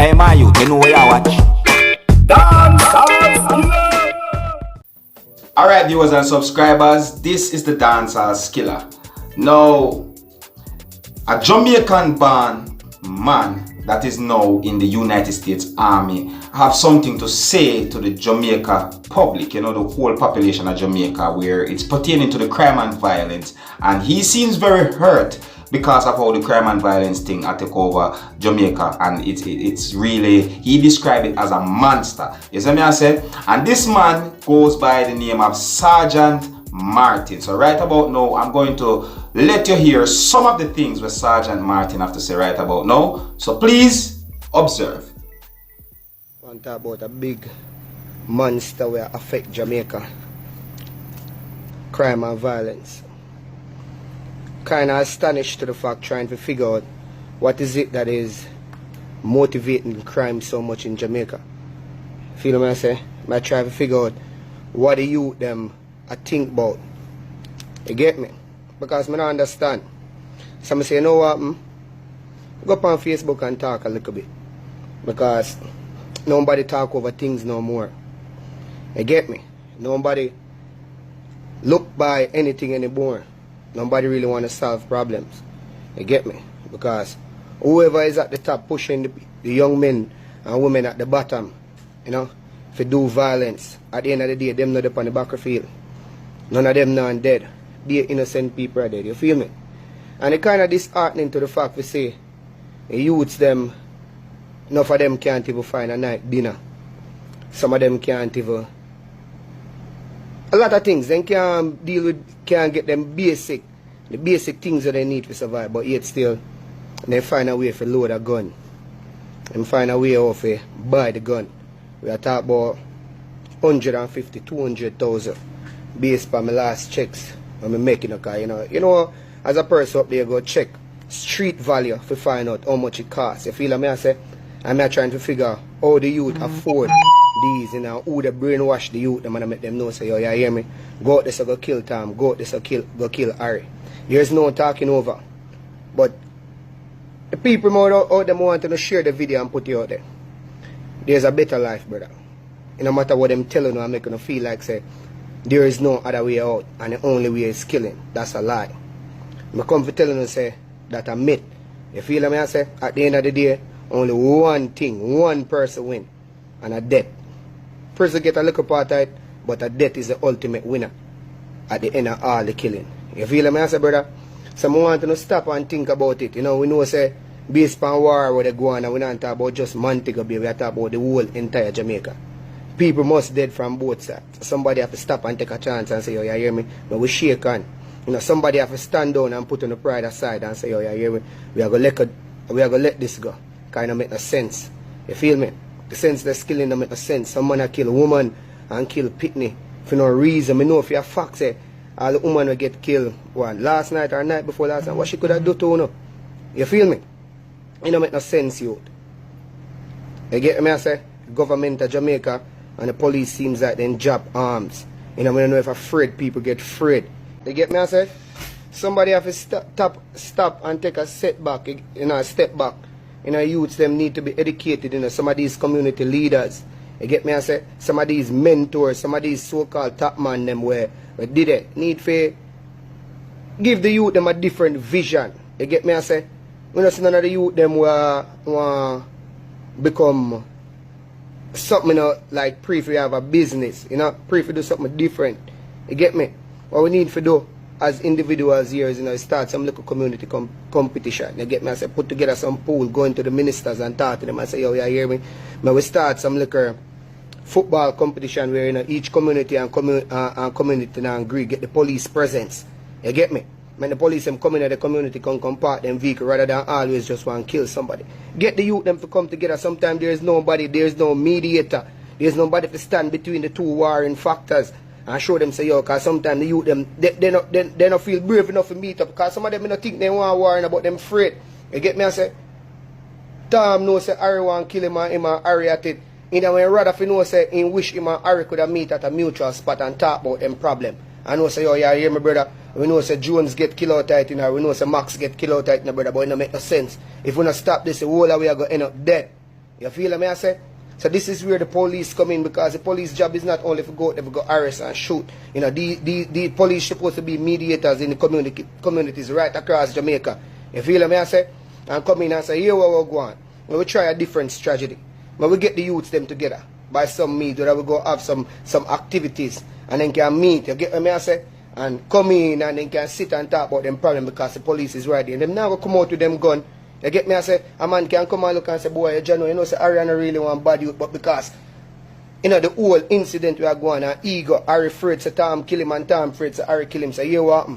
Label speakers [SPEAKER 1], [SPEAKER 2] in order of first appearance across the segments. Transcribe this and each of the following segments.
[SPEAKER 1] Hey my youth, you know where you watch? Dancehall. Alright viewers and subscribers, this is the Dancehall Skilla. Now, a Jamaican born man that is now in the United States Army have something to say to the Jamaica public, you know, the whole population of Jamaica, where it's pertaining to the crime and violence, and he seems very hurt because of how the crime and violence thing had taken over Jamaica, and it's really, he described it as a monster. You see me I said? And this man goes by the name of Sergeant Martin. So right about now, I'm going to let you hear some of the things that Sergeant Martin have to say right about now. So please observe.
[SPEAKER 2] I want to talk about a big monster will affect Jamaica. Crime and violence. Kind of astonished to the fact, trying to figure out what is it that is motivating crime so much in Jamaica. Feel what I say? I try to figure out what the youth them I think about. You get me? Because I don't understand. So I say, you know what? Go up on Facebook and talk a little bit. Because nobody talk over things no more. You get me? Nobody look by anything anymore. Nobody really want to solve problems. You get me? Because whoever is at the top pushing the young men and women at the bottom, you know, if they do violence, at the end of the day, them not up on the battlefield. None of them not dead. The innocent people are dead. You feel me? And it kind of disheartening to the fact we say the youths them, enough of them can't even find a night dinner. Some of them can't even. A lot of things. They can't deal with, can't get them the basic things that they need to survive. But yet still, they find a way to load a gun. And find a way how to buy the gun. We are talking about 150, 200,000 based on my last checks. I'm making a car, you know, as a person up there, go check street value to find out how much it costs. You feel what I say? I'm not trying to figure out how the youth afford these, you know, who they brainwash the youth, them and make them know, say, yo, you hear me? Go out there, so go kill Tom, go out there, so go kill Harry. There's no talking over. But the people out there want to share the video and put it out there. There's a better life, brother. No matter what them telling you, I'm making you feel like, say, there is no other way out, and the only way is killing. That's a lie. I come for telling you, say, that a myth. You feel what I say? At the end of the day, only one thing, one person win, and a death. Person get a little part of it, but a death is the ultimate winner at the end of all the killing. You feel what I say, brother? So I want to stop and think about it. You know, we know, say, based on war where they go on, and we don't talk about just Montego Bay, we talk about the whole entire Jamaica. People must dead from both sides. Somebody have to stop and take a chance and say, yo, you hear me? But we shake on. You know, somebody have to stand down and put on the pride aside and say, yo, you hear me? We are going to let this go. Kind of make no sense. You feel me? The sense that's killing don't make no sense. Some man kill a woman and kill Pitney for no reason. I know if you're fact, say, all the woman will get killed one last night or night before last night. What she could have done to you? You feel me? It don't make no sense, youth. You get me? I say, government of Jamaica and the police seems like they drop arms. You know, I don't know if afraid people get afraid. You get me? I say, somebody have to stop and take a setback, you know, a step back. You know, youths them need to be educated, you know, some of these community leaders. You get me? I say, some of these mentors, some of these so-called top man them where did it need to give the youth them a different vision. You get me? I say, we don't see none of the youth them want become something, you know, like pray for you have a business, you know, pray for do something different. You get me? What we need to do as individuals here is, you know, start some little community competition. You get me? I say, put together some pool, go into the ministers and talk to them and say, yo, you hear me? But we start some little football competition where, you know, each community and community now agree, get the police presence. You get me? When the police them come in the community come park them vehicle rather than always just want to kill somebody. Get the youth them to come together. Sometimes there is nobody, there is no mediator. There is nobody to stand between the two warring factors and show them say, yo, because sometimes the youth them, they don't feel brave enough to meet up because some of them don't think they want warring about them afraid. You get me? I say, Tom knows say Harry want to kill him and Harry at it. You know, when rather if you know say he wish him and Harry could have meet at a mutual spot and talk about them problem. I know say, yo, yeah, hear me, brother. We know say Jones get killed out tight in her. We know say Max get killed out tight in her, brother. But it don't make no sense. If we don't stop this, the whole way are going to end up dead. You feel me I say? So this is where the police come in, because the police job is not only to go out there to go arrest and shoot. You know, the police supposed to be mediators in the communities right across Jamaica. You feel me I say? And come in and say, here what we're going. We try a different strategy. But we get the youths them together by some means, where we go have some activities and then can meet. You get me I say? And come in and then can sit and talk about them problem, because the police is right there. And them now go come out with them gun. You get me I say? A man can come and look and say, boy, you know say Ariana really want bad youth, but because you know the whole incident we are going on, ego, Harry afraid to Tom kill him and Tom afraid to Harry kill him. So you what?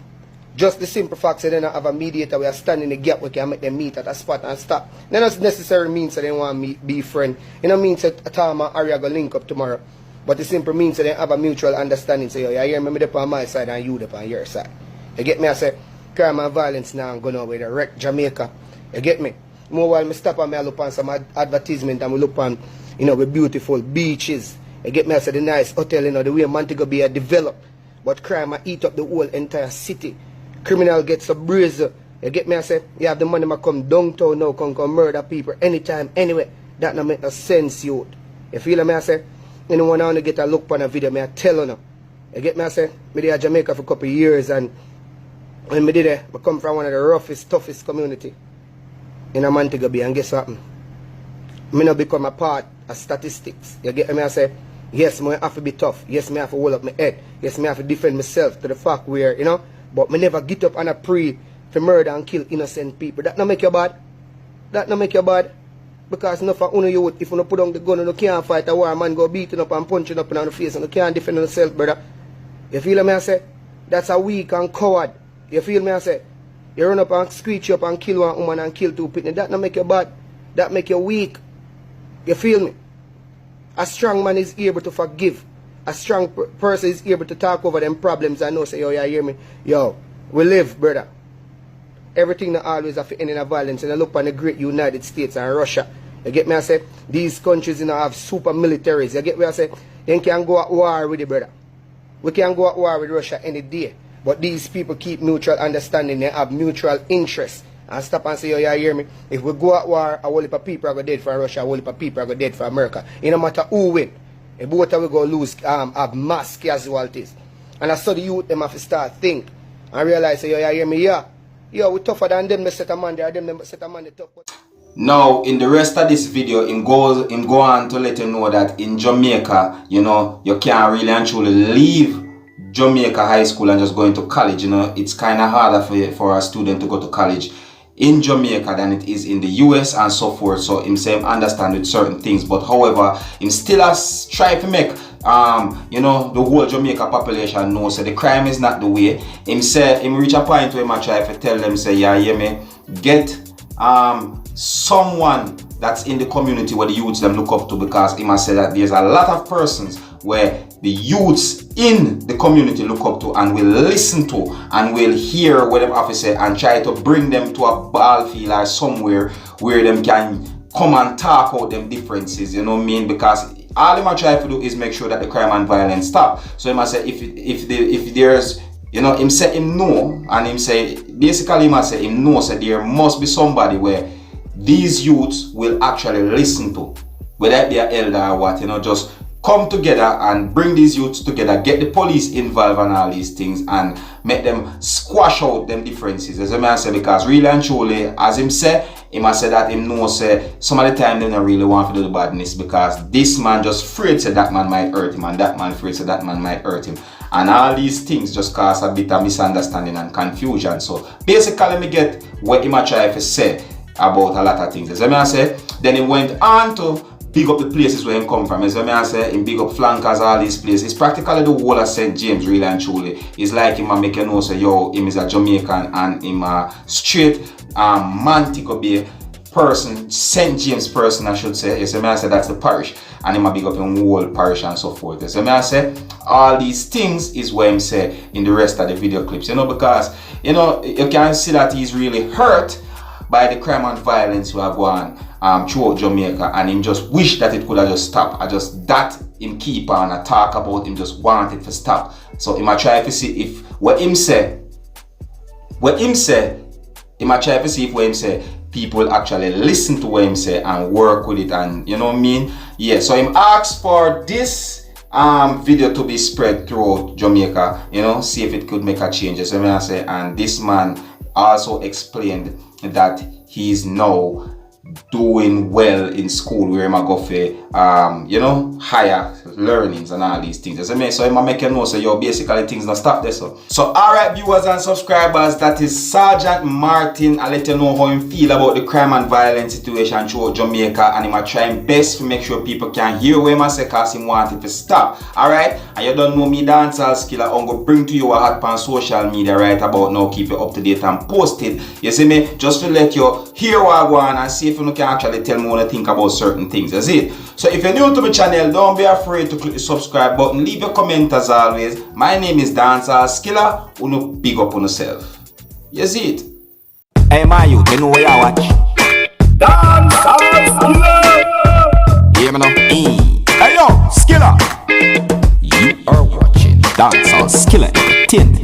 [SPEAKER 2] Just the simple fact that they don't have a mediator, we are standing in the gap, we can make them meet at a spot and stop. That doesn't necessarily mean that they want to be friends. You know means that Tom and Harry are going to link up tomorrow. But the simple means that they have a mutual understanding. So you hear me up on my side and you up on your side. You get me I say? Crime and violence now going on with the wreck Jamaica. You get me? More while me stop and me look on some advertisement and we look on, you know, the beautiful beaches. You get me? I say the nice hotel, you know, the way Montego Bay are developed. But crime eat up the whole entire city. Criminal gets a breeze. You get me? I say, you have the money to come downtown now, come murder people anytime, anyway. That not make no sense, youth. You feel me? I say, anyone want to get a look on a video, me I tell you now. You get me? I say, me there in Jamaica for a couple of years, and when me did it, I come from one of the roughest, toughest community in a Montego Bay, and guess what? Me now become a part of statistics. You get me? I say, yes, me have to be tough. Yes, me have to hold up my head. Yes, me have to defend myself to the fact where, you know, but me never get up and a pray to murder and kill innocent people. That not make you bad. That not make you bad. Because enough of you youth, if you put down the gun and you can't fight a war, man go beating up and punching up in the face and you can't defend yourself, brother. You feel me I say? That's a weak and coward. You feel me I say? You run up and screech up and kill one woman and kill two people. That not make you bad. That make you weak. You feel me? A strong man is able to forgive. A strong person is able to talk over them problems and know say, yo, you hear me? Yo, we live, brother. Everything that always have to end in a violence. And I look on the great United States and Russia. You get me I say? These countries, you know, have super militaries. You get me I say? They can go at war with it, brother. We can go at war with Russia any day. But these people keep mutual understanding. They have mutual interest. And stop and say, yo, you hear me? If we go at war, a whole heap of people are going to dead for Russia, a whole heap of people are going to dead for America. It no matter who win. If both of we go lose, have mass casualties. And that's so the youth them have to start think and realize, say, yo, you hear me? Yeah. Yo, we tougher than them, they set a man there, them set a man they tough.
[SPEAKER 1] Now, in the rest of this video, him go on to let you know that in Jamaica, you know, you can't really and truly leave Jamaica high school and just go into college. You know, it's kind of harder for a student to go to college in Jamaica than it is in the US and so forth. So him say him understand with certain things, but however, him still has try to make you know, the whole Jamaica population know so the crime is not the way. Him say him reach a point where him try to tell them say, yeah, hear me, get someone that's in the community where the youths them look up to, because he must say that there's a lot of persons where the youths in the community look up to and will listen to and will hear what them have to say and try to bring them to a ball field or somewhere where them can come and talk out them differences, you know what I mean? Because all them try to do is make sure that the crime and violence stop. So he must say if there's, you know, him say him know, and him say basically he must say him know, so there must be somebody where these youths will actually listen to, whether it be an elder or what, you know, just come together and bring these youths together, get the police involved in all these things and make them squash out them differences, as I may say, because really and truly, as him say, he must say that him know say some of the time they don't really want to do the badness, because this man just afraid say that man might hurt him and that man afraid say that man might hurt him, and all these things just cause a bit of misunderstanding and confusion. So basically me get what he might try to say about a lot of things, as I may say. Then he went on to big up the places where him come from. As I say, him big up flankers, all these places. It's practically the whole of St. James, really and truly. It's like him make you know, say, yo, him is a Jamaican and him a straight Montego Bay person, St. James person, I should say. Yes, I say that's the parish. And him a big up in whole parish and so forth. Yes, I say all these things is what him say in the rest of the video clips. You know, because, you know, you can see that he's really hurt by the crime and violence we have gone throughout Jamaica, and him just wish that it could have just stopped. I just that him keep on and talk about him just want it to stop. So him a try to see if what him say, he might try to see if what him say people actually listen to what him say and work with it, and you know what I mean? Yeah, so him asked for this video to be spread throughout Jamaica, you know, see if it could make a change. So I say, and this man also explained that he's now doing well in school where I go for you know, higher learnings and all these things. So I make you know, so yo, basically things not stop there. So alright viewers and subscribers, that is Sergeant Martin. I let you know how him feel about the crime and violence situation throughout Jamaica, and I'm trying best to make sure people can hear what I say, because he want it to stop. Alright, and you don't know me, Dancehall Skilla, I'm gonna bring to you a hot pan social media right about now, keep you up to date and posted. You see me, just to let you hear what I want and see if you can actually tell me what you think about certain things. That's it. So if you're new to my channel, don't be afraid to click the subscribe button. Leave your comment as always. My name is Dancehall Skilla. Uno big up on yourself. You see it?
[SPEAKER 3] Hey my youth, you know what you watch?
[SPEAKER 4] Dancehall Skilla.
[SPEAKER 3] Hear me now? Hey yo, Skilla. You are watching Dancehall Skilla. 10.